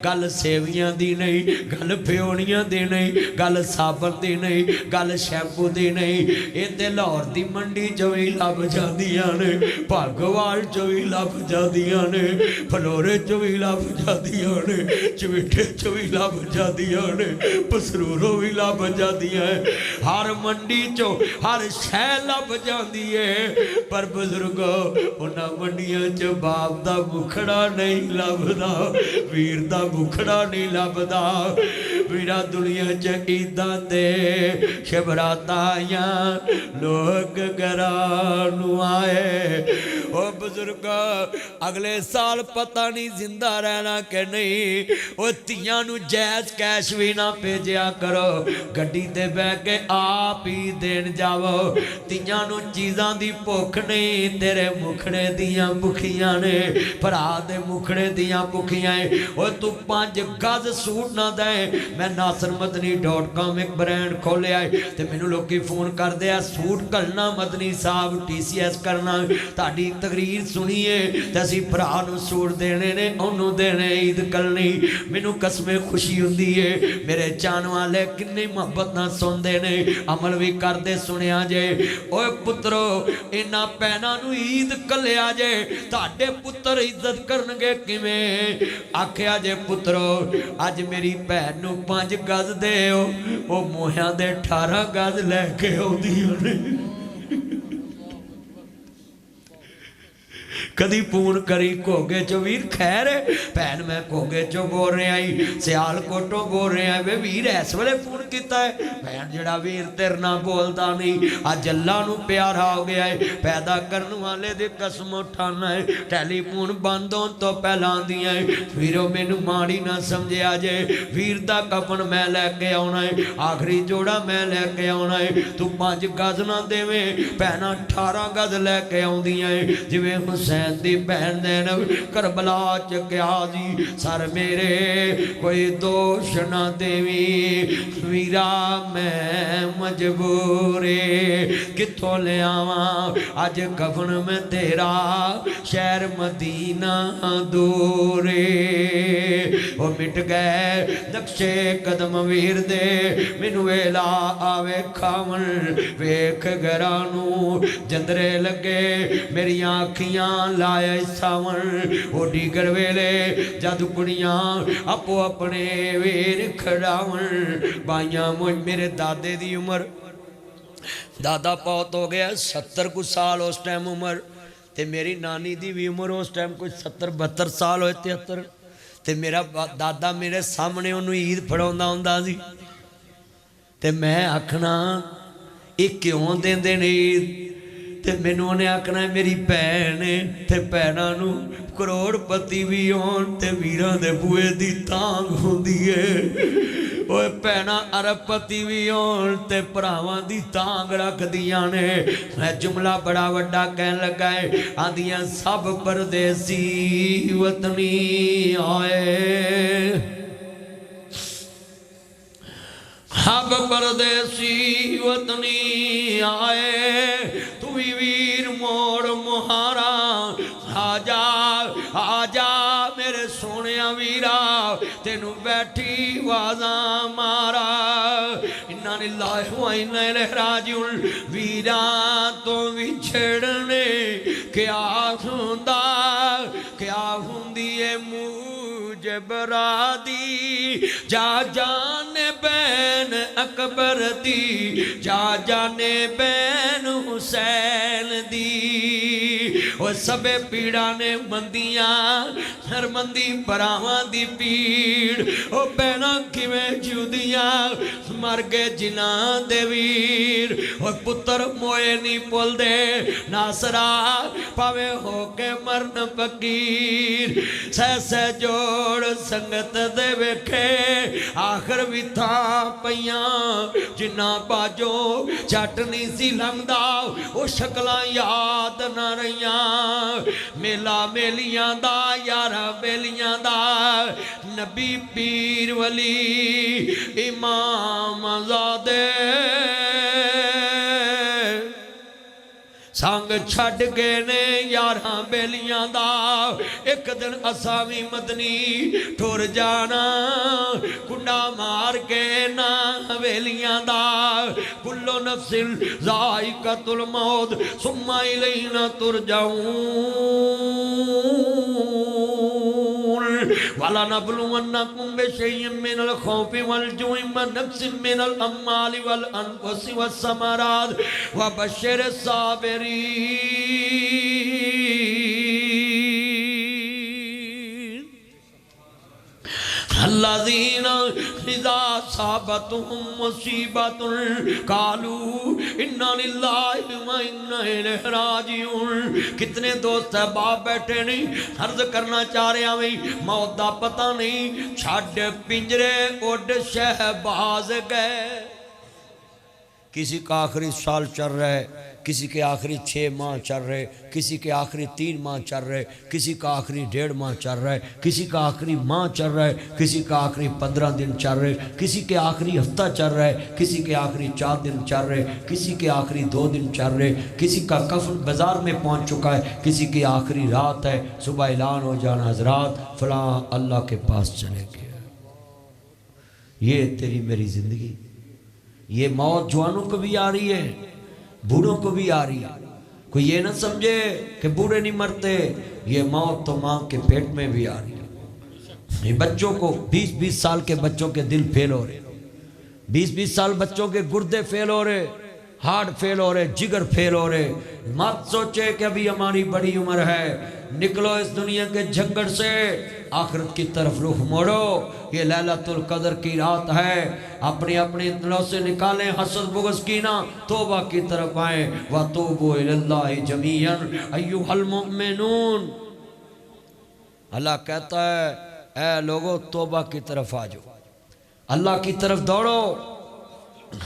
गल सेवियां दी नहीं, गल फ्योनियां दी नहीं, गल साबन दी नहीं, गल शैंपू दी नहीं। इत्थे लाहौर दी मंडी चो भी लभ जांदियां ने, भागोवाल चो भी लभ जांदियां ने, फलोरे चो भी लभ जांदियां ने, चविठे चो भी लभ जांदियां ने, पसरूरों भी लभ जांदियां है। हर मंडी चो हर शै लभ जांदी है। पर बुजुर्गो उन्हां मंडियां च बाप दा मुखड़ा नहीं लभदा, वीर दा मुखड़ा नहीं लभदा। वीरा दुनिया च ईदां ते शबरातां आईयां, लोग घरां नूं आए। ओ बुजुर्ग अगले साल पता नहीं जिंदा रहना कि नहीं। ओ तियां नूं जैज कैश भी ना भेजिया करो, गड्डी ते बह के आप ही देन जावो। तियां नूं चीज़ां दी भुख नहीं, तेरे मुखड़े दियां भुखियां ने, भरा दे मुखड़े दियां भुखियां। ओ तू 5 गज सूट ना दे। मैं nasrmadni.com एक ब्रांड खोलिया है तो मैनू लोग फोन करते हैं, सूट घलना मदनी साहब TCS करना, ताड़ी तकरीर सुनीए तो असी भरा नूं सूट देने ने, उन्होंने देने ईद करनी। मैनू कसमें खुशी हुंदी है। मेरे चाहने वाले किन्नी मुहब्बत नाल सुनते ने, अमल भी करते सुनिया जे। ओए पुत्रो इन्हां भैणां नूं ईद कलिया जे, तुहाडे पुत्र इज्जत करनगे किवें? आखिया जे पुत्रो अज मेरी भैन नूं 5 गज देओ, वो मोहियां दे 18 गज लैके आउंदियां ने। कदी फोन करी घोगे चो वीर खैर भैन मैं घोगे चो बोल रहा ही, सियालकोटों बोल रहा है। वे वीर इस वेले फोन किया है? भैन जड़ा वीर तेरे ना बोलता नहीं, अज अल्लाह नूं प्यारा हो गया है। पैदा करने वाले दी कसम उठाना है। टैलीफोन बंद होने तो पहला आंदियां है, वीरो मैनू माड़ी ना समझिया जे, वीर दा कफन मैं लैके आउणा है, आखिरी जोड़ा मैं लैके आउणा है। तू 5 गज ना देवें, भैनां 18 गज लैके आउंदियां है। जिवें हुसैन दी भैन ने करबला च कहा जी, सर मेरे कोई दोष ना देवी, वीरा मैं मजबूरे किथों ले आवा अज कफन में तेरा, शहर मदीना दूरे। वो मिट गए नक्शे कदम वीर दे, मैनू वेला आवे खावन वेख घरां नूं जंदरे लगे, मेरिया अखियां लाया सावन। वो डीगर वेले जद कुड़ियां आपो अपने वीर खड़ावन। बाइयां मुझ मेरे दादे दी उम्र, दादा बहुत हो गया 70 कुछ साल उस टाइम उम्र, ते मेरी नानी दी भी उम्र उस टाइम कुछ 70-72 साल होए 73। ते मेरा दादा मेरे सामने उन्होंने ईद फड़ाउंदा हुंदा सी, ते मैं आखना ये क्यों देंदे ने ईद? ते मैनू उन्हें आखना मेरी भैन है, ते भैनां नूं करोड़पति भी होण ते वीरां दे बूए दी तांग हुंदी है। ओए भैनां अरबपति भी होण ते भरावां दी तांग रखदियां ने। मैं जुमला बड़ा वड्डा कहन लगा है, आंदियां सब परदेसी वतनी आए, सब परदेसी वतनी आए। तू भी वीर मोड़ मुहारा, आजा आजा मेरे सोने वीरा, तेनू बैठी वाजा मारा। इन्ना लिल्लाहि व इन्ना इलैहि राजिऊन। वीरा तो विछड़ने क्या हुंदा, क्या हुंदी है मुजबरादी, जा जाने बैन अकबर दी, जा जाने बैन हुसैन दी। वो सबे पीड़ा ने मंदियां शर्मंदी भरावां दी पीड़, ओ भैनां किवें जिउंदियां मर गए जिन्हां दे वीर। ओ पुत्र मोए नहीं भुलदे नासरा, भावें हो के मरन फकीर। सह सह जोड़ संगत दे वेखे, आखिर भी थां पईयां जिन्ना बाजो झट नहीं सी लंघदा, ओ शक्लां याद ना रहियां। मेला मेलियां दा यारा बेलियां दा, नबी पीर वली इमाम ज़ादे संग छड़ गए ने यारां बेलियां दा एक दिन असा भी मदनी ठुर जाना कुंडा मार के ना हवेलियां दा कुल्लो नफ्सिन ज़ाइक़तुल मौत सुम्मा इलैना तुरजाऊन वला नबलुवन्नकुम बिशैइन मिनल खौफि वल जुइ व नक्सिन मिनल अम्वालि वल अनफुसि वस्समरात व बश्शिरिस साबिरीन अल्लज़ीना इज़ा असाबतहुम मुसीबतुन कालू इन्ना लिल्लाहि व इन्ना इलैहि राजिऊन। कितने दोस्त है बाप बैठे नहीं अर्ज करना चाह रहे हैं मौत दा पता नहीं छड़ पिंजरे उड़ शहबाज गए। किसी का आखिरी साल चल रहा है, किसी के आखिरी 6 माह चल रहे, किसी के आखिरी 3 माह चल रहे, किसी का आखिरी 1.5 माह चल रहा है, किसी का आखिरी माह चल रहा है, किसी का आखिरी 15 दिन चल रहे, किसी के आखिरी हफ्ता चल रहा है, किसी के आखिरी 4 दिन चल रहे, किसी के आखिरी 2 दिन चल रहे, किसी का कफन बाजार में पहुंच चुका है, किसी की आखिरी रात है। सुबह ऐलान हो जाना हजरात फलां अल्लाह के पास चले गए। ये तेरी मेरी जिंदगी, ये मौत जवानों को भी आ रही है, बूढ़ों को भी आ रही है। कोई ये ना समझे कि बूढ़े नहीं मरते, ये मौत तो माँ के पेट में भी आ रही है। ये बच्चों को 20-20 साल के बच्चों के दिल फेल हो रहे, 20-20 साल बच्चों के गुर्दे फेल हो रहे, हार्ट फेल हो रहे, जिगर फेल हो रहे। मत सोचे कि अभी हमारी बड़ी उम्र है, निकलो इस दुनिया के झंगड़ से, आखिरत की तरफ रुख मोड़ो। ये लैलतुल कदर की रात है, अपने अपने दिलों से निकालें हसद बुग़्ज़ की ना, तौबा की तरफ आए। व तूबू इलल्लाहि जमीअन अय्युहल मुमिनून। अल्लाह कहता है ऐ लोगों तौबा की तरफ आ जाओ, अल्लाह की तरफ दौड़ो।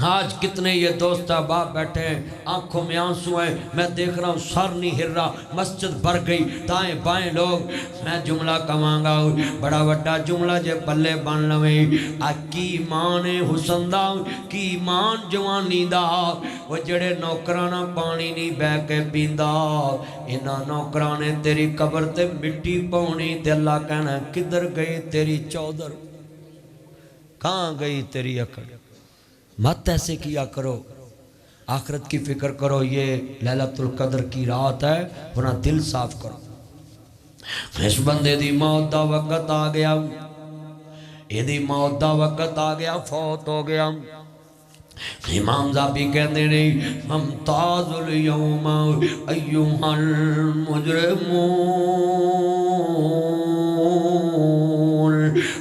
आज कितने ये दोस्त बाप बैठे हैं, आंखों में आंसू हैं, मैं देख रहा हूँ सर नहीं हिल रहा, मस्जिद भर गई, दाएं बाएं लोग। मैं जुमला कमांगा बड़ा वड्डा जुमला जे पल्ले बन लवे। की मान हुसन दा, की मान जवानी दा, वो जड़े नौकरां ना पानी नहीं बह के पींदा, इन्हां नौकरां ने तेरी कबर ते मिट्टी पाउनी। ते अल्लाह कहना किधर गई तेरी चौधर, कहाँ गई तेरी अकड़। मत ऐसे किया करो, आखिरत की फिक्र करो। ये लैलतुल कदर की रात है, अपना दिल साफ करो। इस बंदे दी मौत दा वक्त आ गया, यदि मौत दा वक्त आ गया, फौत हो गया। इमाम ज़ाबी कहते नहीं मुमताज़ुल यौम अय्युहल मुजरिमून।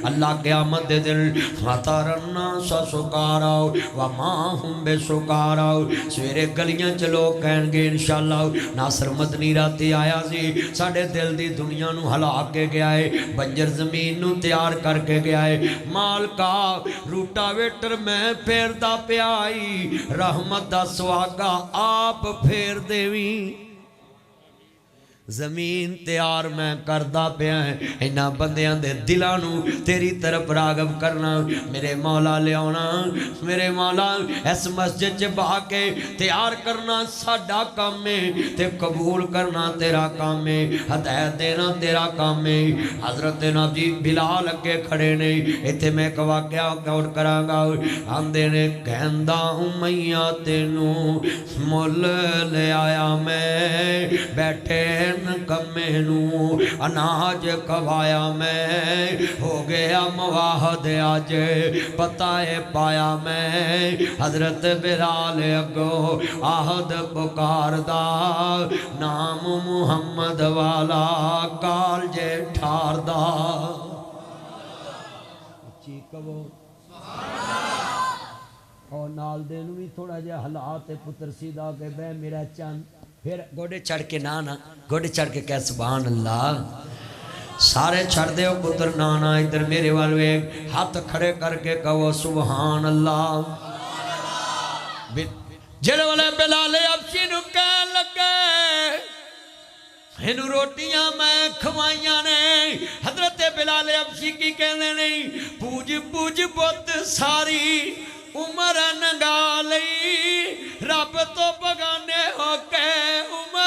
अल्लाह क़यामत दे दिन वतरन्ना सुकारा व माहुम बेसुकारा। सवेरे गलियां च लोग कहणगे इंशाअल्लाह नासर मदनी राती आया सी, साडे दिल दी दुनिया नूं हिला के गया है, बंजर जमीन नूं तैयार करके गया है। मालका रूटावेटर मैं फेरदा पिया, रहमत दा सुहागा आप फेर देवी। जमीन तैयार मैं करदा पिया है, इन्हां बंदियां दे दिलां नूं तेरी तरफ रागब करना। मेरे मौला लियाना, मेरे मौला इस मस्जिद च बहा के तैयार करना साडा काम है, ते कबूल करना तेरा काम है, हदायत देना तेरा काम है। हजरत नबी बिलाल अगे खड़े ने, इत्थे मैं एक वाकया कोट करांगा। आंदे ने कहंदा मैया तेनू मुल ले आया मैं, बैठे कमे नू अनाज कवाया मैं, हो गया मवाहद अज पता है पाया मैं। हजरत बिलाल अगो आहद पुकारदा, नाम मुहम्मद वाला काल जे ठारदा। और नाल दे नू भी थोड़ा जिहा हालात पुत्र सीधा के बह मेरा चंद, फिर गोडे चढ़ के ना गोडे चढ़ के कह सुभान अल्लाह। सारे छड़ दे पुत्र ना इधर मेरे वाल वेख, हाथ खड़े करके कहो सुभान अल्लाह। जेड़े वाले बिलाल अफसी नूं कह लगे इनू रोटियां मैं खवाइयां ने। हजरत बिलाल अफसी की कहने नहीं, पूज पूज बुत सारी उमर नंगा लई, रब तो बगाने होके उमर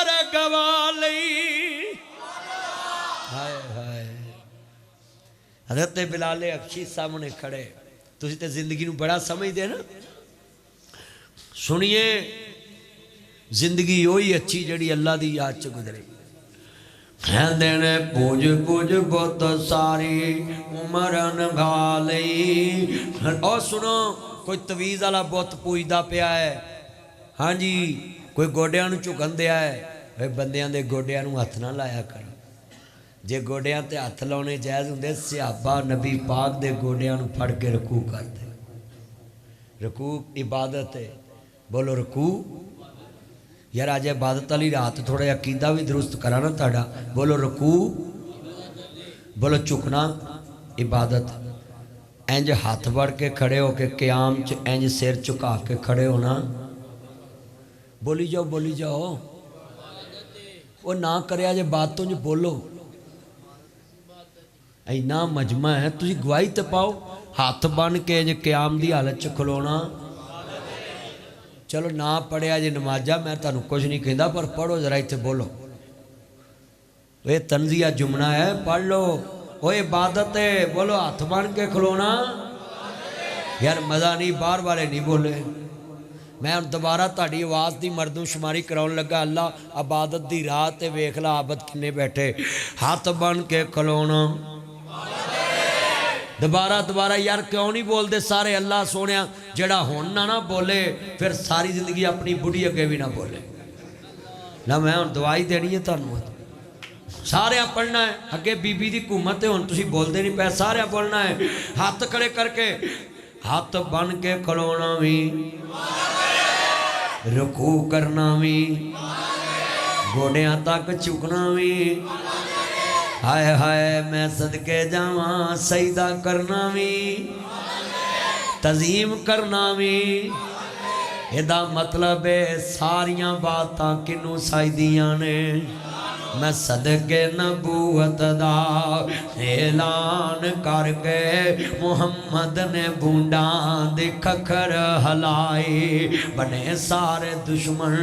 حضرت بلال حبشی سامنے کھڑے تسی تے زندگی نو بڑا سمجھ دے نا سنیے زندگی وہی اچھی جڑی اللہ دی یاد چ گزرے کہندے نے پوج پوج بت ساری عمر نگا لئی اور سنو کوئی تویز والا بت پوجدا پیا ہے ہاں جی کوئی گوڈیاں نو چکن دیا ہے بندیاں دے گوڈیاں نو ہاتھ نہ لایا کر جے گوڈیاں تے ہاتھ لاؤنے جائز ہوندے صحابہ نبی پاک دے گوڈیاں نو پھڑ کے رکوع کرتے رکوع عبادت ہے بولو رکوع یار آج عبادت والی رات تھوڑا عقیدہ بھی درست کرانا تھاڑا بولو رکوع بولو چکنا عبادت اینج ہاتھ بڑھ کے کھڑے ہو کے قیام اینج سیر چکا کے کھڑے ہونا بولی جاؤ وہ نہ کرے آج بات تو جو بولو اینا مجمع ہے تجھے گواہی تے پاؤ ہاتھ بن کے اینج قیام دی حالت چ کھلونا چلو نہ پڑھیا جی نمازہ میں تانوں کچھ نہیں کہندا پر پڑھو ذرا ایتھے بولو یہ تنزیہ جملہ ہے پڑھ لو وہ عبادت ہے بولو ہاتھ بن کے کھلونا یار مزہ نہیں باہر والے نہیں بولے میں دوبارہ تہاڈی آواز دی مردوں شماری کراؤن لگا اللہ عبادت دی رات تے ویکھ لا عابد کنے بیٹھے ہاتھ بن کے کھلونا دوبارہ یار کیوں نہیں بول دے سارے اللہ سونیا جڑا ہون نہ بولے پھر ساری زندگی اپنی بڑھی اگے بھی نہ بولے نہ میں ہن دعائی دینی ہے تانوں سارے پڑھنا ہے اگے بی بی دی حکومت ہے ہن تسی بول دے نہیں پے سارے بولنا ہے ہاتھ کھڑے کر کے ہاتھ بن کے کھلونا بھی رکوع کرنا بھی گوڑیاں تک چکنا بھی ہائے ہائے میں صدقے جاواں سجدہ کرنا بھی تعظیم کرنا بھی یہ مطلب ہے ساریاں باتاں کنوں سجدیاں نے میں صدقے نبوت دا اعلان کر کے محمد نے بونڈاں دے کھکھر ہلائے بنے سارے دشمن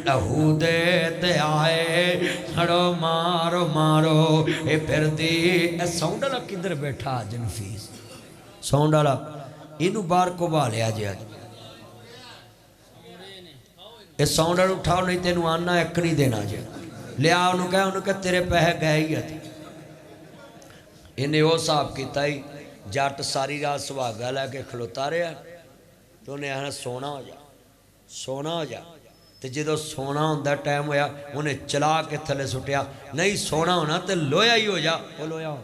لہو دے آئے ہڑو مارو اے پھر دی اے ساؤنڈ والا کدھر بیٹھا جنفیس ساؤنڈ والا اینو بار کو بالیا جی آج اے ساؤنڈ والا اٹھاؤ نہیں تینوں آنا ایک نہیں دینا جی لیا انہوں کہ تیرے پہے گئے ہی تھی انہیں وہ صاحب کیتا ہی جاٹ ساری رات سواگا لے کے کھلوتا رہا تو انہیں آنا سونا ہو جا تو جدو سونا ہوندہ ٹائم ہویا انہیں چلا کے تھلے سٹیا نہیں سونا ہونا تو لویا ہی ہو جا وہ لویا ہو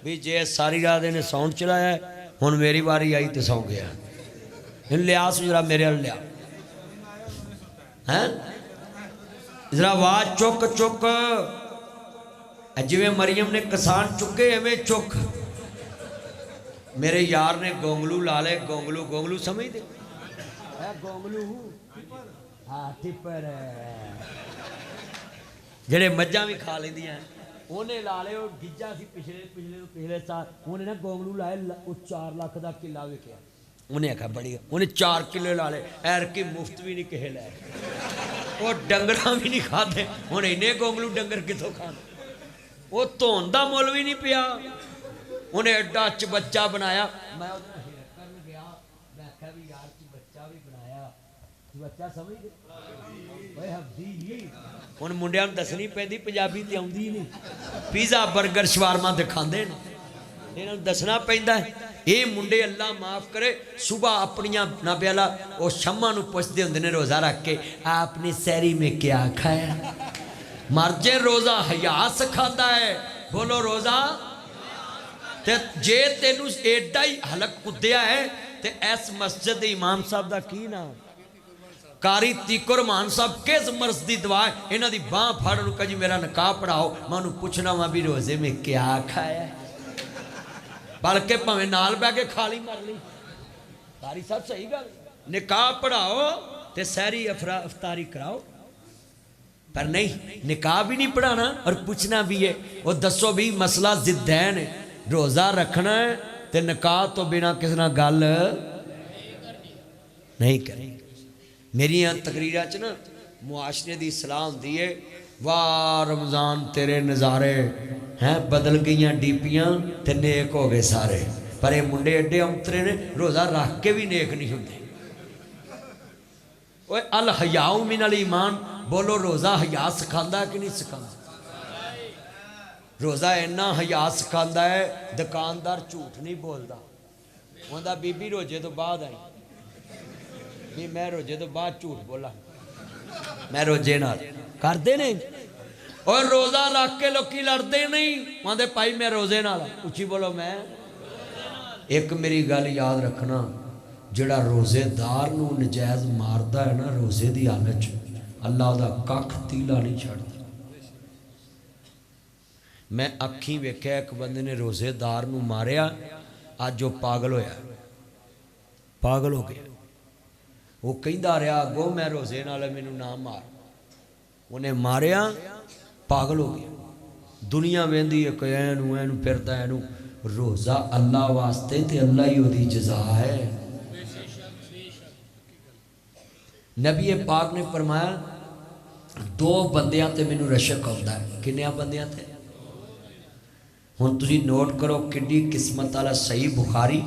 بھی جے ساری رات انہیں ساؤنڈ چلایا ہے ہن میری باری آئی تو سو گیا ان لیا سجرا میرے ہل لیا ذرا آواز چک جویں مریم نے کسان چکے ایویں چک میرے یار نے گونگلو لالے گونگلو سمجھ دے گونگلو ٹپر جڑے مجھاں بھی کھا لیندی ہیں انہیں لالے وہ گجا سی پچھلے سال انہیں نا گونگلو لائے 4 لاکھ دا کلا وکیا انہیں کہا بڑی انہیں 4 کلے لالے ایر کی مفت بھی نہیں کہے لائے وہ ڈنگراں بھی نہیں کھاتے ہوں انہیں گونگلو ڈنگر کتوں کھانے وہ توندہ مول بھی نہیں پیا انہیں ایڈا بچہ بنایا میں کرن گیا میں کہا بھی یار بچہ بھی بنایا بچہ سمجھ دے اوے حفظی ہی ہن منڈیاں نوں دسنی پیندی پنجابی تے آوندی نہیں پیزا برگر شوارما تے کھاندے نے انہاں نوں دسنا پیندا ہے یہ منڈے اللہ معاف کرے صبح اپنیاں نبی اللہ وہ شمع نو پوچھتے ہوندے نے روزہ رکھ کے آپ نے سحری میں کیا کھایا مرجے روزہ حیا سکھاتا ہے بولو روزہ تے جے تینوں ایڈا ہی حلق کدیا ہے تے ایس مسجد امام صاحب دا کی نام کاری تیکر مان صاحب کس مرض دی دعا ہے انہاں دی باں پھڑ نو کہ جی میرا نکاح پڑھاؤ میں انہوں پوچھنا وا بھی روزے میں کیا کھایا ہے بلکہ پہنویں نال بہ کے کھا لی مر لی کاری صاحب صحیح گل نکاح پڑھاؤ تے سحری افطاری کراؤ پر نہیں نکاح بھی نہیں پڑھانا اور پوچھنا بھی ہے وہ دسو بھی مسئلہ ضدین ہے روزہ رکھنا ہے تے نکاح تو بنا کس نہ گل نہیں کریں میری یہاں تقریرہ نا معاشرے دی اصلاح ہوندی ہے वाह रमज़ान तेरे नज़ारे हैं, बदल गई डीपियां ते नेक हो गए सारे। पर ये मुंडे एडे अंतरे ने, रोज़ा रख के भी नेक नहीं होंगे। ओए अल हयाउ मिनल ईमान, बोलो रोज़ा हया सिखांदा कि नहीं सिखांदा? रोज़ा इन्ना हया सिखांदा है, दुकानदार झूठ नहीं बोलता। कहता बीबी रोजे तो बाद आई, भी मैं रोजे तो बाद झूठ बोला, मैं रोजे नाल करते नहीं। और रोज़ा रख के लोग लड़ते नहीं, कहते भाई मैं रोजे नाल, उची बोलो मैं। एक मेरी गल याद रखना, जिहड़ा रोजेदार नूं नजायज़ मारदा है ना रोजे की हालत च, अल्लाह दा कख तीला नहीं छड्डदा। मैं अखीं वेख्या एक बंदे ने रोजेदार नूं मारिया, अज वो पागल होया, पागल हो गया। वो कहंदा रहा अगो मैं रोजे नाल मैनूं ना मार, उन्हें मारिया, पागल हो गया। दुनिया वेंदी है कोई ऐनू ऐनू फिरदा ऐनू, रोज़ा अल्लाह वास्ते ते अल्लाह ही ओदी जज़ा है। नबी पाक ने फरमाया दो बंदियां ते मैनू रशक आउंदा है। किन्नियां बंदियां ते? हुण तुसीं नोट करो किड्डी किस्मत वाला सही बुखारी,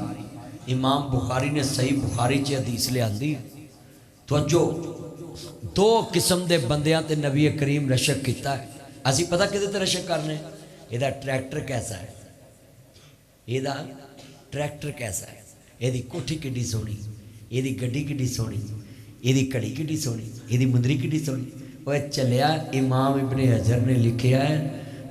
इमाम बुखारी ने सही बुखारी च हदीस लियांदी। तवज्जो, दो किस्म के बंदियां ते नबी करीम रशक किया है। असी पता कि रशक करने, यदा ट्रैक्टर कैसा है, यदा ट्रैक्टर कैसा है, यदी कोठी किड्डी सोहनी, यदी गड्डी किड्डी सोहनी, यदी घड़ी किड्डी सोहनी, यदी मुंदरी किड्डी सोहनी। वह चलिया इमाम इब्ने हजर ने लिखा है,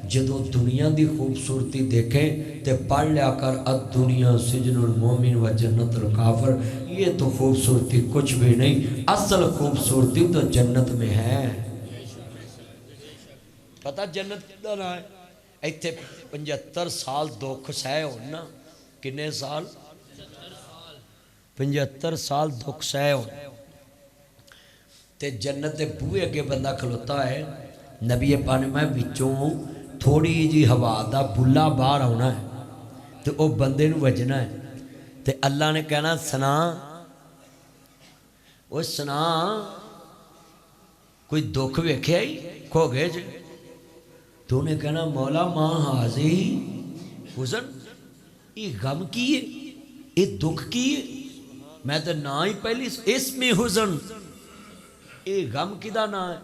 जदों दुनिया की खूबसूरती देखे तो पढ़ लिया कर, अद दुनिया सिजनुल मोमिन व जन्नतुल काफिर, ये तो खूबसूरती कुछ भी नहीं, असल खूबसूरती तो जन्नत में है। पता जन्नत का ना है? इत्थे 75 साल दुख सह हो ना, किन्ने साल? 75 साल दुख सह हो, ते जन्नत के बूहे अगे बंदा खलोता है। नबी पाक ने मैं विचों थोड़ी जी हवा का बुला बाहर आना है, तो वह बंदे नूं वजना है, तो अल्लाह ने कहना सुना, वो सुना कोई दुख वेख्या ही खोगे च? तो उन्हें कहना मौला मां हाजी हुज़न, ये गम की है, ये दुख की है? मैं तो ना ही पहली इसमें हुज़न, ये गम किदा ना है?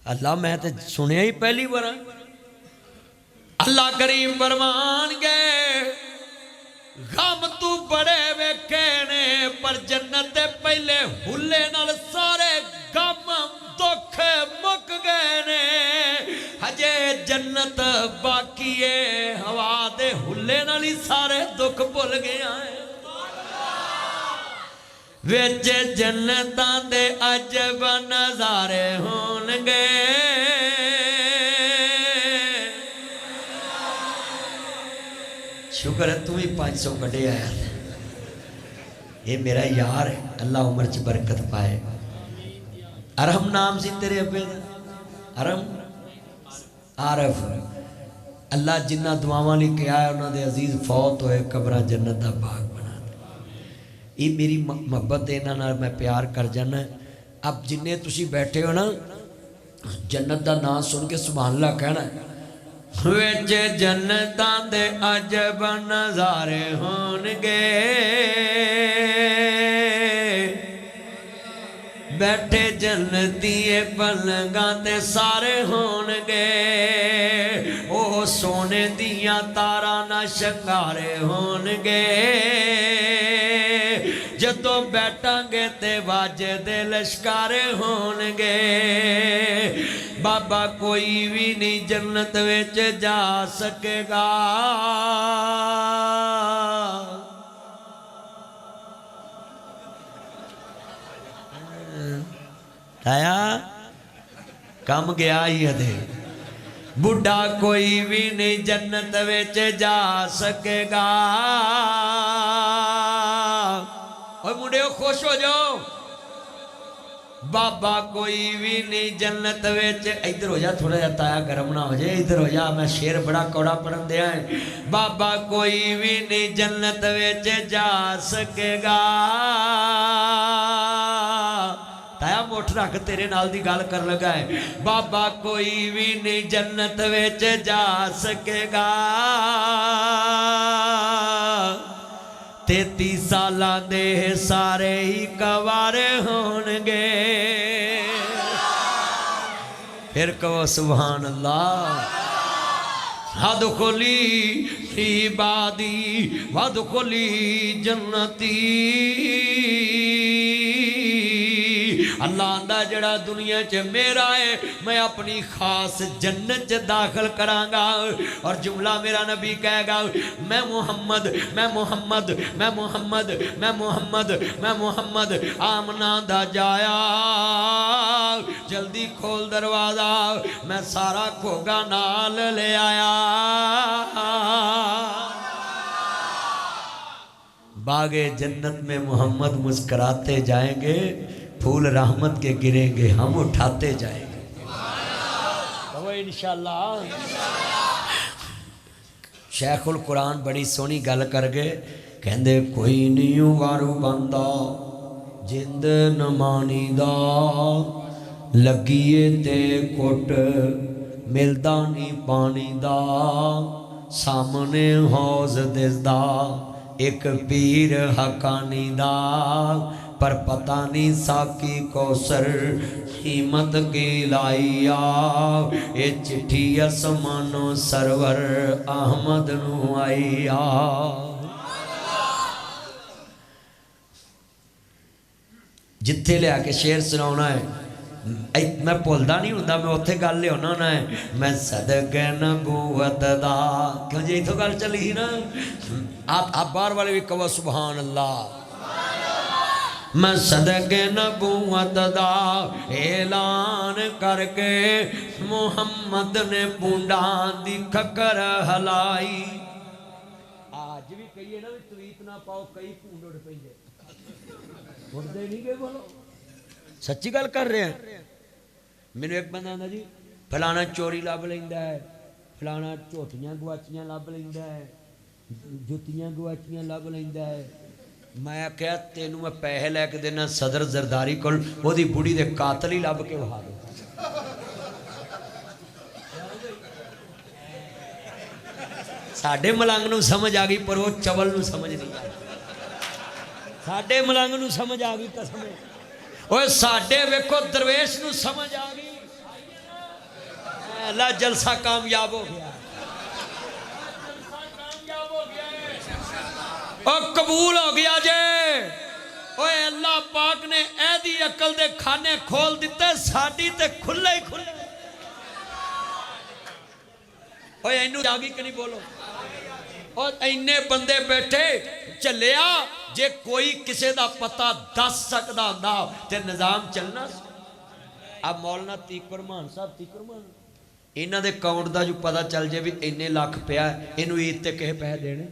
अल्लाह मैं तो सुनिया ही पहली बार। अल्लाह करीम फरमान गए गम तू बड़े वेखे ने, पर जन्नत दे पहले हुले नाल सारे गम दुख मुक गए ने। हजे जन्नत बाकी है, हवा दे हुले नाल ही सारे दुख भुल गया है। विच जन्नतां दे अजब नज़ारे होणगे, शुक्र है तू ही 500 कटे आया, ये मेरा यार है, अल्लाह उम्र च बरकत पाए। अरहम नाम सी तेरे अब्बे दा, अरहम आरफ। अल्लाह जिन्ना दुआवां लिख के आया उन्होंने अजीज फौत होए, कब्र जन्नत का बाग बना दे। ये मेरी मोहब्बत है, इन्हां नाल मैं प्यार कर जाना। अब जिन्ने तुसी बैठे हो ना, जन्नत का नाम सुन के सुभान अल्लाह कहना। विच जन्नतां दे अजब नज़ारे होणगे, बैठे जन्नती पलंगां ते सारे होणगे। ओ सोने दियां तारां ना शंगारे होणगे, जदों बैठांगे ते वाजदे लश्कारे होणगे। बाबा कोई भी नहीं जन्नत विच जा सकेगा, आया कम गया ही अधे। बुढ़ा कोई भी नहीं जन्नत विच जा सकेगा। और मुंडे खुश हो जाओ, बाबा कोई भी नहीं जन्नत विच। इधर हो जा थोड़ा जा ताया गर्म ना हो जाए, इधर हो जा, मैं शेर बड़ा कौड़ा पढ़न दिया है। बाबा कोई भी नहीं जन्नत विच जा सकेगा। ताया मुठ रख तेरे नाल दी गल कर लगा है। बाबा कोई भी नहीं जन्नत विच जा सकेगा 33 सालां दे सारे ही कवारे होणगे। फिर कहो सुभान अल्लाह। वदखुली फी इबादी वदखुली जन्नती। अल्लाह आंदा जड़ा दुनिया च मेरा है मैं अपनी खास जन्नत च दाखिल करांगा। और जुमला मेरा नबी कहेगा मैं मुहम्मद मैं मुहम्मद मैं मुहम्मद मैं मुहम्मद मैं मुहम्मद आमना दा जाया। जल्दी खोल दरवाजा मैं सारा घोगा नाल ले आया। बागे जन्नत में मोहम्मद मुस्कुराते जाएंगे फूल रहमत के गिरेंगे हम उठाते जाएंगे इंशाअल्लाह। शेखुल कुरान बड़ी सोहनी गल कर गए कहंदे कोई नहीं वारू बंदा जिंद न मानी दा लगीए ते कुट मिलदा नहीं पानी दा। सामने हौज दिसदा एक पीर हकानी दा पर पता नहीं साकी कौसर कीमत की लाइया। ये चिट्ठी असमानो सरवर अहमद नू आईया। जिथे लिया के शेर सुनाना है मैं भुलदा नहीं हुंदा मैं उत्थे गल लियाना होना है। मैं सदके नबूवत दा क्यों जी इथों गल चली ही ना। आप बाहर वाले भी कहो सुभान अल्लाह। मैं सदके नबूवत दा ऐलान करके मुहम्मद ने बूंदा दी खकर हलाई। आज भी कहिए ना तवीत ना पाओ कई भूंड उड़ पैंदे उड़दे नहीं गए। बोलो सच्ची गल कर रहे हैं। मैनू एक बंदा आंदा जी फलाना चोरी लभ लैंदा है फलाना झोटियां गुआचियां लभ लैंदा है जुत्तियां गुआचियां लभ लैंदा है। मैं आख्या तेनू मैं पैसे लैके देना सदर जरदारी कोल ओदी बुढ़ी दे कातल ही लभ के वहा दे। साडे मलंग नू समझ आ गई पर वो चवल नू समझ नहीं आई। साडे मलंग नू समझ आ गई कसम ओए साडे वेखो दरवेश नू समझ आ गई। अल्लाह जलसा कामयाब हो गया और कबूल हो गया जे। ओए अल्लाह पाक ने ऐदी अकल दे खाने खोल दिते साडी ते खुले ही खुले। ओए इनू जागी कि नहीं बोलो। और इन्ने बंदे बैठे चलिया जे कोई किसी का पता दस सकता होंदा ते निजाम चलना। अब मौलाना तीकर मान साहब तीकर मान इन्हां दे अकाउंट का जो पता चल जाए भी इन्ने लाख पिया इनू ईद ते किसे पैसे देने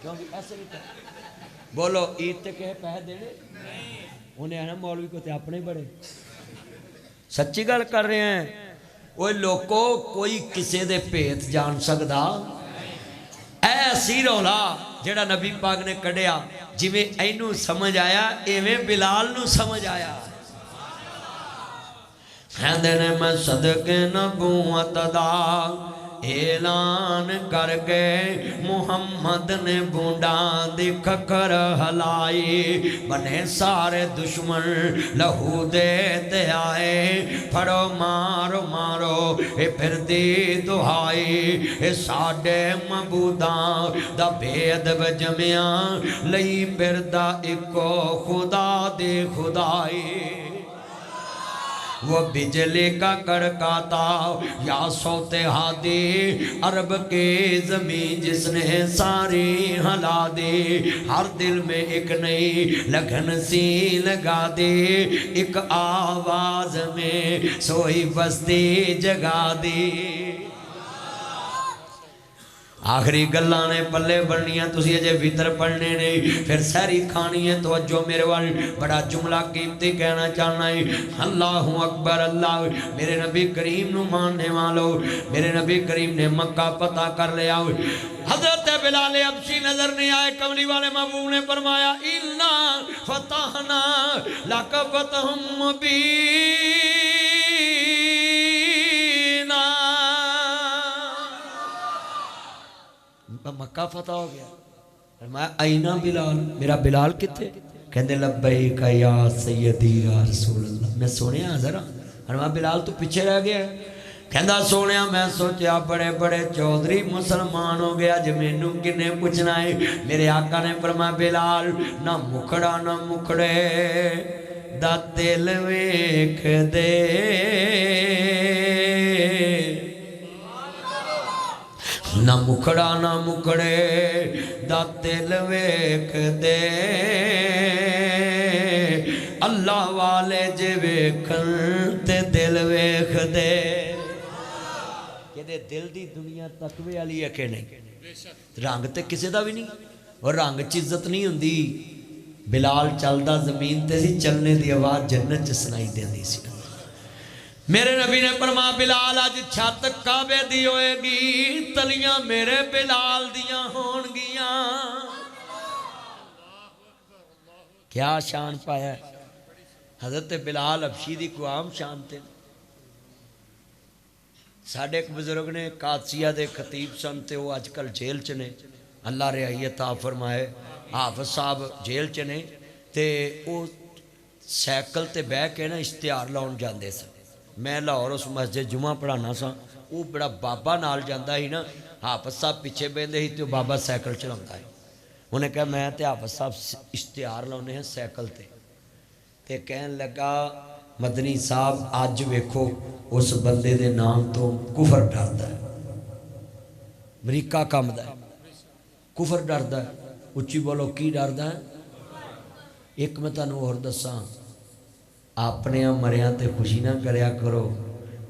क्योंकि ऐसे नहीं बोलो ईद ते किसे पैसे देने उन्हें आना मौलवी को ते अपने बड़े। सच्ची गल कर रहे हैं। वो लोगों कोई किसी दे भेत जान सकता ऐसी रौला जेड़ा नबी पाक ने कढ़िया जिवें इनू समझ आया इवें बिलाल नू समझ आया। कहंदे ने मैं सदके नबूवत दा ऐलान करके मुहम्मद ने बूंदा दी खकर हलाई। बने सारे दुश्मन लहू दे ते आए फड़ो मारो मारो ए फिर दी दुहाई। ए साडे मबूदा दा भेद जमिया लई फिरदा इको खुदा दे खुदाई। वो बिजली का कड़काता या सोते हादी अरब के जमीन जिसने सारी हला दी। हर दिल में एक नई लगन सी लगा दी एक आवाज में सोई बस्ती जगा दी। आखिरी गल्लां ने पल्ले बननियां तुसी अजे वितर पढ़ने ने फिर सहरी खानी है। तो अजो मेरे वाल बड़ा जुमला कीमती कहना चाहना है। अल्लाहु अकबर अल्लाह। मेरे नबी करीम नू मानने वालों मेरे नबी करीम ने मक्का पता कर लिया। हजरत بلال حبشی نظر نہیں آئے. کملی والے محبوب نے فرمایا اِنَّا فَتَحْنَا لَكَ فَتْحًا مُبِينًا. مکہ فتح ہو گیا. فرمایا اینہ بلال, میرا بلال کتے؟ کہندے لبیک یا سیدی یا رسول اللہ. میں سونے حاضر ہاں. فرمایا بلال تو پیچھے رہ گیا ہے. کہندا سونے میں سوچیا بڑے بڑے چودھری مسلمان ہو گیا جی مینوں کنے پوچھنا ہے. میرے آقا نے فرمایا بلال نہ مکھڑا نہ مکھڑے دا دل ویکھ دے, نہ مکھڑا نہ مکھڑے دا دل ویکھ دے, اللہ والے جے ویکھن تے دل ویکھ دے. کہ دل دی دنیا تقوی والی ہے کہ نہیں؟ رنگ تے کسے دا بھی نہیں, اور رنگ چ عزت نہیں ہوندی. بلال چلدا زمین تے سی, چلنے دی آواز جنت چ سنائی دیندی سی. میرے نبی نے فرمایا بلال اج چھت کعبے دی ہوئے گی, تلیاں میرے بلال دیاں ہون گیاں. کیا شان پایا ہے حضرت بلال حبشی دی کو عام شان تے. ساڑھے ایک بزرگ نے قادسیہ دے خطیب سن تے وہ آج کل جیل چنے, اللہ رہائی عطا فرمائے. حافظ صاحب جیل چنے تے وہ سیکل تے بہ کے نا اشتہار لاؤن جاندے سن. میں لاہور اس مسجد جمعہ پڑھانا سا, وہ بڑا بابا نال جاندہ ہی نا, حافظ صاحب پیچھے بیندے ہی تو بابا سیکل چلاؤندا ہے. انہیں کہا میں تے حافظ صاحب اشتہار لاؤنے ہیں سیکل تے کہن لگا مدنی صاحب آج ویکھو اس بندے دے نام تو کفر ڈردا ہے, امریکہ کامدا ہے, کفر ڈردا ہے. اچھی بولو کی ڈردا ہے؟ ایک میں تانوں اور دساں, اپنے مریاں تے خوشی نہ کریا کرو,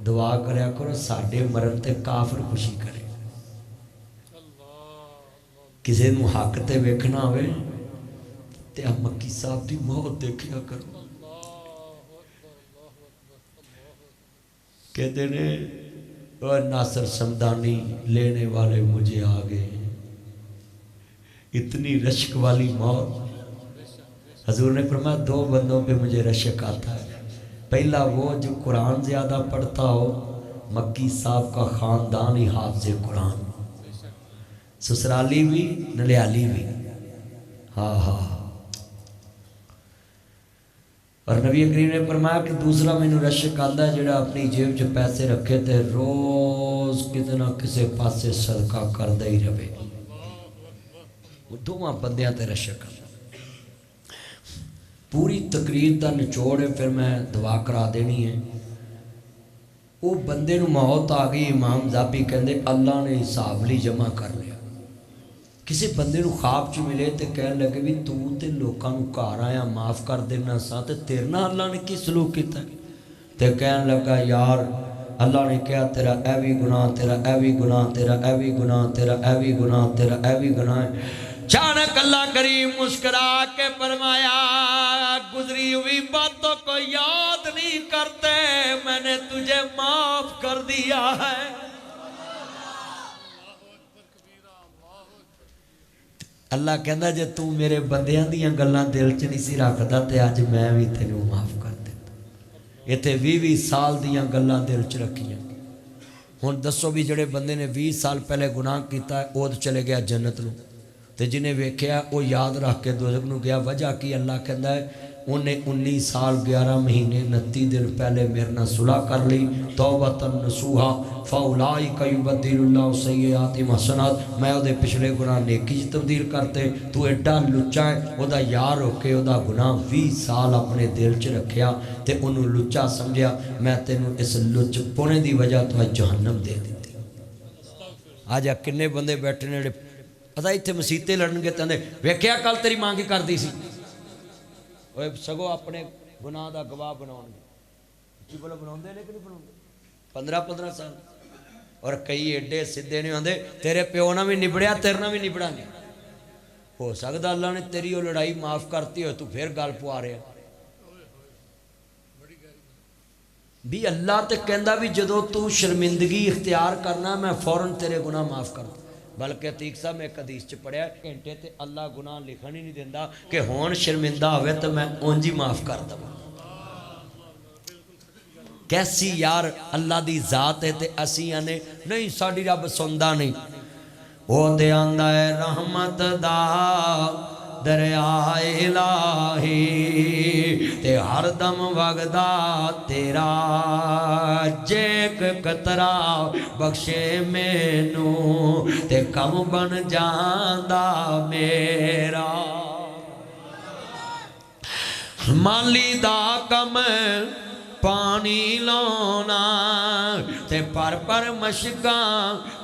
دعا کریا کرو ساڈے مرن تے کافر خوشی کرے. کسی نو حق تے ویکھنا ہوئے تے مکی صاحب دی موت دیکھیا کرو. کہتے نے اور ناصر سمدانی لینے والے مجھے آگئے, اتنی رشک والی موت. حضور نے فرمایا دو بندوں پہ مجھے رشک آتا ہے. پہلا وہ جو قرآن زیادہ پڑھتا ہو, مکی صاحب کا خاندان ہی حافظ قرآن, سسرالی بھی نلیالی بھی. ہاں ہاں. اور نبی کریم نے فرمایا کہ دوسرا میں نے رشک آتا ہے جڑا اپنی جیب چ پیسے رکھے تے روز کتنا کسے پاسے صدقہ کردہ ہی رہے. وہ دونوں بندیاں تے رشک آتا. پوری تقریر دا نچوڑ ہے, پھر میں دعا کرا دینی ہے. وہ بندے نو موت آ گئی, امام زابی کہندے اللہ نے حساب لی جمع کر لیا. کسی بندے نو خواب چ ملے تے کہن لگے بھی تو تے لوکاں نو گھر آیا معاف کر دینا سا تے تیرے نال اللہ نے کی سلوک کیتا ہے؟ تے کہن لگا یار اللہ نے کہا تیرا اے وی گناہ, تیرا اے وی گناہ, تیرا اے وی گناہ, تیرا اے وی گناہ, تیرا اے وی گناہ ہے. چانک اللہ کریم مسکرا کے فرمایا گزری ہوئی باتوں کو یاد نہیں کرتے, میں نے تجھے معاف کر دیا ہے. اللہ کہندا جے تو میرے بندیاں دیاں گلاں دل چ نہیں سی رکھدا تے اج میں بھی تینوں معاف کر دیتا. ایتھے 20 سال دیاں گلاں دل چ رکھیاں. ہن دسو بھی جڑے بندے نے 20 سال پہلے گناہ کیتا ہے او چلے گیا جنت نو, تے جنہیں ویکھیا او یاد رکھ کے دوزخ نو گیا. وجہ کی اللہ کہندا ہے انہیں 19 سال 11 مہینے 29 دن پہلے میرے نہ صلح کر لی. توبۃ نصوحا فاولئک یبدل اللہ سیئاتہم حسنات, میں او دے پچھلے گناہ نیکی چ تبدیل کرتے. تو ایڈا لچا ہے, او دا یار ہو کے او دا گناہ 20 سال اپنے دل چ رکھیا تے انہوں لچا سمجھیا. میں تینوں اس لچ پونے دی وجہ تو جہنم دے دیتی. آج کنے بندے بیٹھے نے پتہ اتنے مسیتے لڑن گے تندے ویکھیا کل تیری ماں کی کردی سی, سگو اپنے گناہ دا گواہ بناؤ گے. جی بولو بناؤ دے کہ نہیں بناؤ 15 سال. اور کئی ایڈے سدھے نہیں ہوندے تیرے پیو نہ بھی نبڑیا تیرے نہ بھی نبڑا نہیں ہو سکتا. اللہ نے تیری وہ لڑائی معاف کرتی ہو تو پھر گل پوا رہے بھی. اللہ تے کہندا بھی جدو تو شرمندگی اختیار کرنا میں فوراً تیرے گناہ معاف کر دوں. बल्कि अतीक साहब मैं एक हदीस च पढ़िया घंटे ते अल्लाह गुनाह लिखण ही नहीं दिंदा कि हुण शर्मिंदा होवे तो मैं उंज ही माफ़ कर देवां। कैसी यार अल्लाह दी जात है ते असीं आने नहीं साडी रब सुनदा नहीं। वो ते आंदा है रहमत दा दरिया इलाही ते हर दम वगदा तेरा जेक कतरा बख्शे मैनू ते कम बन जांदा मेरा। माली दा कम पानी लाना ते पर मशकां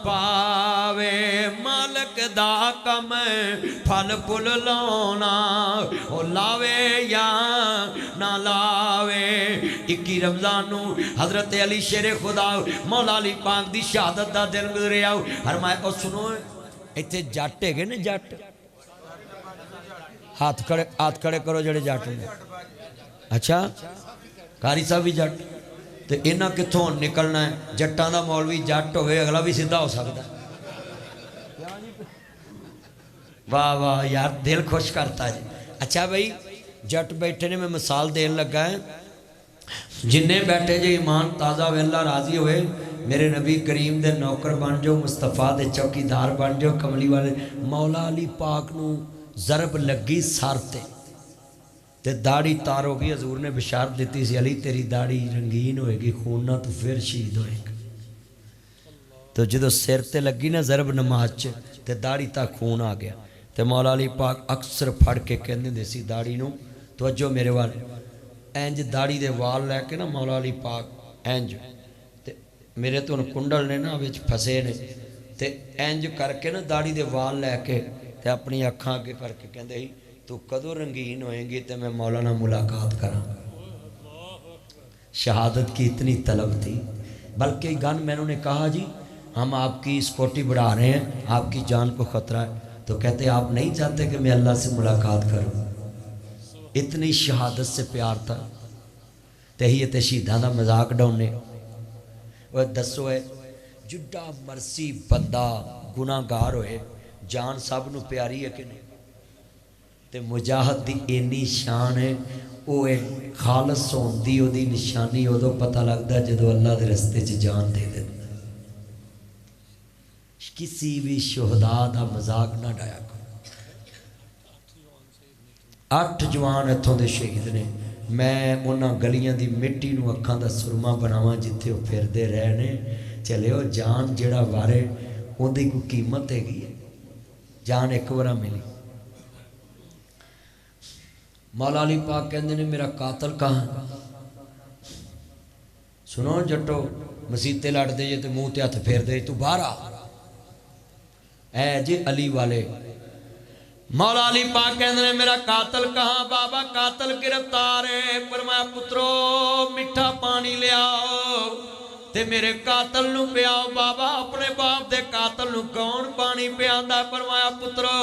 पावे मालक दा कम फल फुल लाना ओ लावे या ना लावे। 21 रमज़ान नू हज़रत अली शेरे खुदा मौला अली पाक दी शहादत दा दिन गुजरिया। फरमाया ओ सुनो इत्थे जट हैगे ने जट हाथ खड़े करो जेड़े जट ने। अच्छा कारी साहब भी जट तो इन्हां कित्थों निकलना है। जट्टां दा मौलवी जट होवे अगला भी सीधा हो सकता। वाह वाह यार दिल खुश करता जी। अच्छा भाई जट बैठे ने मैं मिसाल देन लगा है जिन्ने बैठे जे ईमान ताज़ा वेला राजी होए मेरे नबी करीम दे नौकर बन जाओ मुस्तफा दे चौकीदार बन जाओ। कमली वाले मौला अली पाक नू जरब लगी सर ते दाढ़ी तारोगी। हजूर ने बिशारत दी सी अली तेरी दाढ़ी रंगीन होएगी खून ना तो फिर शहीद होएगा। तो जो सिर ते लगी ना जरब नमाज च ते दाढ़ी तक खून आ गया। तो मौला अली पाक अक्सर फड़ के कहते हुंदे सी दाढ़ी नूं तवज्जो मेरे वाल इंज दाढ़ी दे वाल लैके ना मौला अली पाक इंज ते मेरे तो हुण कुंडल ने ना विच फसे ने ते इंज करके ना दाढ़ी दे वाल लैके ते अपनी अखां अगे करके कहंदे ही तू कदों रंगीन होएंगी तो मैं मौलाना मुलाकात करा। शहादत की इतनी तलब थी। बल्कि गन मैंने ने कहा जी हम आपकी सिक्योरिटी बढ़ा रहे हैं आपकी जान को ख़तरा है। तो कहते आप नहीं चाहते कि मैं अल्लाह से मुलाकात करूं। इतनी शहादत से प्यार था। तही ते शहीदां दा मजाक डाउने वो दसो है जिड्डा मर्सी बंदा गुनाहगार होए जान सब नूं प्यारी है कि नहीं। ते मुजाहिद दी इन्नी शान है वो है खालस होंदी ओदी निशानी उदों पता लगता जदों अल्लाह दे रस्ते च जान दे देंदा। किसी भी शुहदा दा मजाक ना डाया करो। 8 जवान इत्थों दे शहीद ने। मैं उन्हां गलियां दी मिट्टी नूं अखां दा सुरमा बनावां जिथे वो फिरदे रहे ने। चलियो जान जेड़ा वारे उहदी कोई कीमत हैगी है। जान एक बार मिली। मौला अली पाक कहते ने मेरा कातल कहाँ। सुनो जट्टो मसीते लड़ते जे तो मुँह ते हथ फेरदे तू बाहर आ ऐ जे अली वाले। मौला अली पाक कहते ने मेरा कातल कहाँ। बाबा कातल गिरफ्तार है। फरमाया पुत्रो मिठा पानी लियाओ ते मेरे कातल नूं पियाओ। बाबा अपने बाप दे कातल नूं कौन पानी पियांदा। फरमाया पुत्रो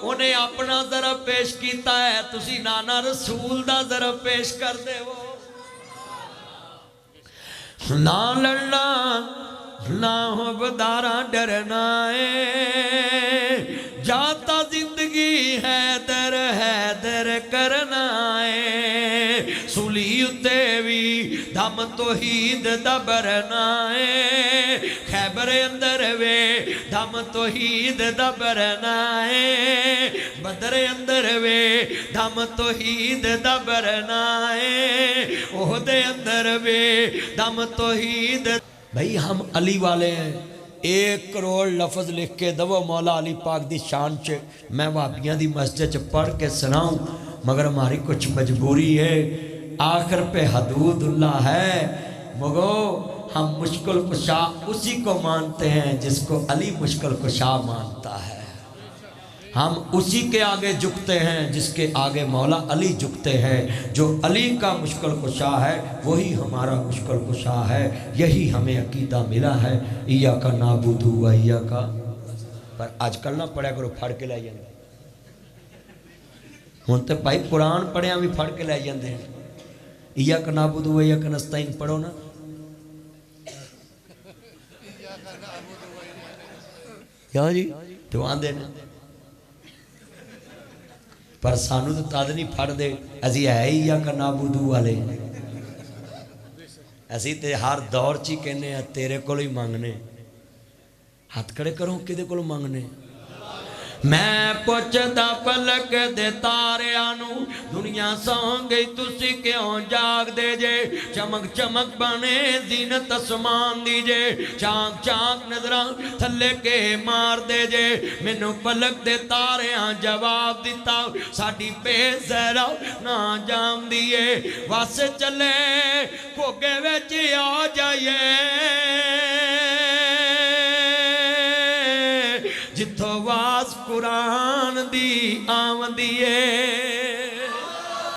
उन्हें अपना ज़रब पेश किया है तुसी नाना रसूल दा ज़रब पेश कर देवो। ना लड़ना ना हो बदारा डरना है जाता जिंदगी हैदर करना है। सूली उत्ते भी दम तौहीद दा बरना है। खैबर अंदर वे दम तौहीद दा बरना है। बदर अंदर वे दम तौहीद दा बरना है। ओहदे अंदर वे दम तौहीद। भाई हम अली वाले हैं। 1 करोड़ लफ्ज़ लिख के दवो मौला अली पाक दी शान च मैं वाबियां दी मस्जिद च पढ़ के सुनाऊं मगर हमारी कुछ मजबूरी है। आखिर पे हदूदुल्लाह है मगो हम मुश्किल कुशा उसी को मानते हैं जिसको अली मुश्किल कुशा मानता है। हम उसी के आगे झुकते हैं जिसके आगे मौला अली झुकते हैं। जो अली का मुश्किल कुशा है वही हमारा मुश्किल कुशा है। यही हमें अकीदा मिला है इया का नाबुदू व इया का। पर आजकल ना पढ़ा करो फड़ के लै जाते। हुण तो भाई कुरान पढ़िया भी फड़ के लै जाते हैं। इया का नाबुदू व इया का नस्तईन पढ़ो ना। क्यों जी तो आंदे ने पर सानू तो तद नहीं फड़ते असी है ही या कनाबूदू वाले असी ते हर दौर च ही कहने तेरे को ही मंगने हाथ खड़े करो कि मंगने मैं पुछदा पलक दे तारियां नू दुनिया सौ गई तुसी क्यों जागदे जे चमक चमक बने जीनत आसमान दी जे चाक चाक नजरां थल्ले के मार दे जे मैनू पलक दे तारियां जवाब दिता साडी बेज़हरा ना जामदी ए वस चले घोगे विच आ जाइए जिथों वास कुरान दी आमदी है।